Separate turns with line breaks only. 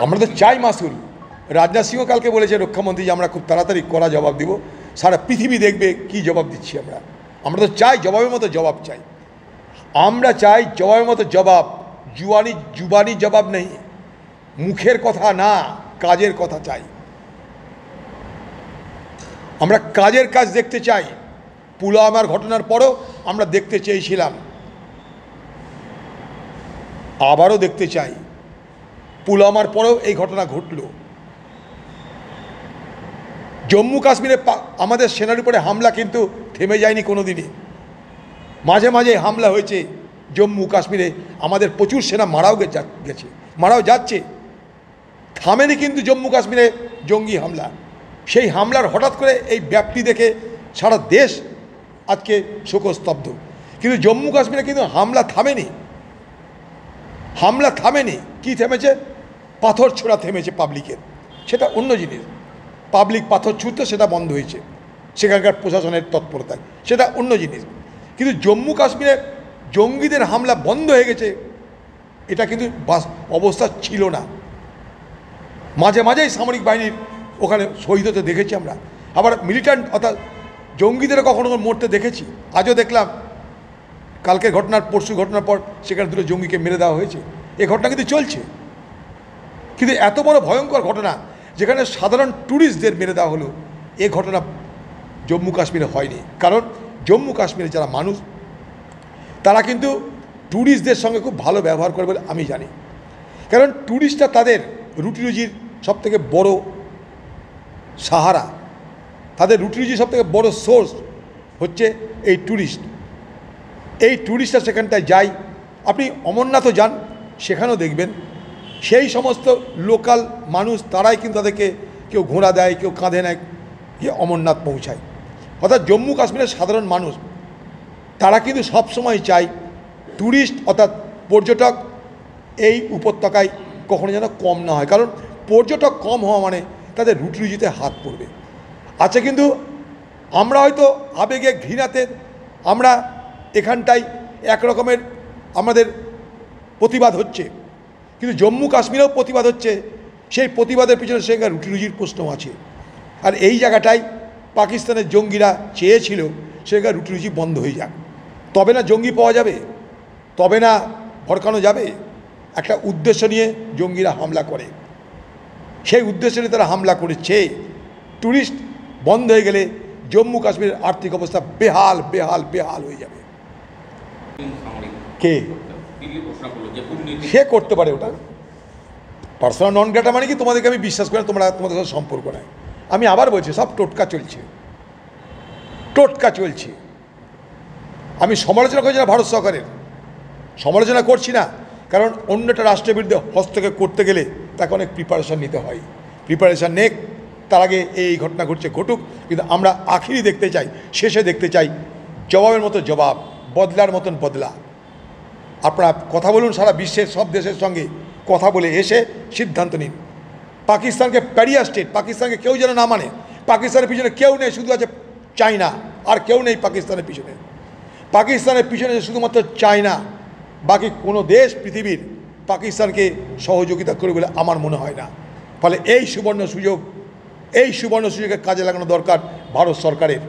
আমরা তো চাই মাসুল। রাজনাথ সিংহ কালকে বলেছে রক্ষামন্ত্রী যে আমরা খুব তাড়াতাড়ি কড়া জবাব দিব, সারা পৃথিবী দেখবে কি জবাব দিচ্ছি আমরা তো চাই জবাবের মতো জবাব চাই। আমরা চাই জবাবের মতো জবাব, জুবানি জবাব নেই, মুখের কথা না, কাজের কথা চাই। আমরা কাজের কাজ দেখতে চাই। পুলওয়ামার ঘটনার পরও আমরা দেখতে চেয়েছিলাম, আবারও দেখতে চাই। পুলওয়ামার পরেও এই ঘটনা ঘটল। জম্মু কাশ্মীরে আমাদের সেনার উপরে হামলা কিন্তু থেমে যায়নি কোনো দিনই। মাঝে মাঝে হামলা হয়েছে জম্মু কাশ্মীরে, আমাদের প্রচুর সেনা মারাও যাচ্ছে, থামেনি কিন্তু জম্মু কাশ্মীরে জঙ্গি হামলা। সেই হামলার হঠাৎ করে এই ব্যাপ্তি দেখে সারা দেশ আজকে শোকস্তব্ধ। কিন্তু জম্মু কাশ্মীরে কিন্তু হামলা থামেনি। কি থেমেছে? পাথর ছোড়া থেমেছে পাবলিকের, সেটা অন্য জিনিস। পাবলিক পাথর ছুঁড়তে সেটা বন্ধ হয়েছে সেখানকার প্রশাসনের তৎপরতায়, সেটা অন্য জিনিস। কিন্তু জম্মু কাশ্মীরে জঙ্গিদের হামলা বন্ধ হয়ে গেছে, এটা কিন্তু অবস্থা ছিল না। মাঝে মাঝেই সামরিক বাহিনীর ওখানে শহীদ হতে দেখেছি আমরা, আবার মিলিটেন্ট অর্থাৎ জঙ্গিদেরও কখনো মরতে দেখেছি। আজও দেখলাম কালকের পরশু ঘটনার পর সেখানে দুটো জঙ্গিকে মেরে দেওয়া হয়েছে। এই ঘটনা কিন্তু চলছে। কিন্তু এত বড় ভয়ঙ্কর ঘটনা যেখানে সাধারণ ট্যুরিস্টদের মেরে দেওয়া হলো, এ ঘটনা জম্মু কাশ্মীরে হয়নি। কারণ জম্মু কাশ্মীরে যারা মানুষ তারা কিন্তু ট্যুরিস্টদের সঙ্গে খুব ভালো ব্যবহার করে বলে আমি জানি। কারণ ট্যুরিস্টরা তাদের রুটি রুজির সবথেকে বড় সাহারা, তাদের রুটি রুজির সবথেকে বড় সোর্স হচ্ছে এই ট্যুরিস্ট। এই ট্যুরিস্টরা সেখানটায় যায়। আপনি অমরনাথও যান, সেখানেও দেখবেন সেই সমস্ত লোকাল মানুষ তারাই কিন্তু তাদেরকে কেউ ঘোড়া দেয়, কেউ কাঁধে নেয়, গিয়ে অমরনাথ পৌঁছায়। অর্থাৎ জম্মু কাশ্মীরের সাধারণ মানুষ তারা কিন্তু সবসময় চায় ট্যুরিস্ট অর্থাৎ পর্যটক এই উপত্যকায় কখনো যেন কম না হয়। কারণ পর্যটক কম হওয়া মানে তাদের রুটি রুজিতে হাত পড়বে। আচ্ছা, কিন্তু আমরা হয়তো আবেগে ঘৃণাতে আমরা এখানটায় একরকমের আমাদের প্রতিবাদ হচ্ছে, কিন্তু জম্মু কাশ্মীরেও প্রতিবাদ হচ্ছে। সেই প্রতিবাদের পিছনে সেখানে রুটি রুজির প্রশ্ন আছে। আর এই জায়গাটায় পাকিস্তানের জঙ্গিরা চেয়েছিল সেখানে রুটি রুজি বন্ধ হয়ে যাক, তবে না জঙ্গি পাওয়া যাবে, তবে না ভড়কানো যাবে। একটা উদ্দেশ্য নিয়ে জঙ্গিরা হামলা করে, সেই উদ্দেশ্য নিয়ে তারা হামলা করেছে। ট্যুরিস্ট বন্ধ হয়ে গেলে জম্মু কাশ্মীরের আর্থিক অবস্থা বেহাল বেহাল বেহাল হয়ে যাবে। কে সে করতে পারে ওটা পার্সোনাল নন গ্রাটা, মানে কি তোমাদেরকে আমি বিশ্বাস করি, তোমাদের সাথে সম্পর্ক নেই। আমি আবার বলছি, সব টোটকা চলছে। আমি সমালোচনা করছি না, ভারত সরকারের সমালোচনা করছি না। কারণ অন্য একটা রাষ্ট্রের বিরুদ্ধে হস্তক্ষেপ করতে গেলে তাকে অনেক প্রিপারেশান নিতে হয়। প্রিপারেশান নেক, তার আগে এই ঘটনা ঘটুক। কিন্তু আমরা আখিরি দেখতে চাই, শেষে দেখতে চাই জবাবের মতো জবাব, বদলার মতন বদলা। আপনারা কথা বলুন, সারা বিশ্বের সব দেশের সঙ্গে কথা বলে এসে সিদ্ধান্ত নিন। পাকিস্তানকে প্যারিয়া স্টেট, পাকিস্তানকে কেউ যেন না মানে। পাকিস্তানের পিছনে কেউ নেই, শুধু আছে চায়না, আর কেউ নেই পাকিস্তানের পিছনে। পাকিস্তানের পিছনে শুধুমাত্র চায়না, বাকি কোনো দেশ পৃথিবীর পাকিস্তানকে সহযোগিতা করে বলে আমার মনে হয় না। ফলে এই সুবর্ণ সুযোগে কাজে লাগানো দরকার ভারত সরকারের।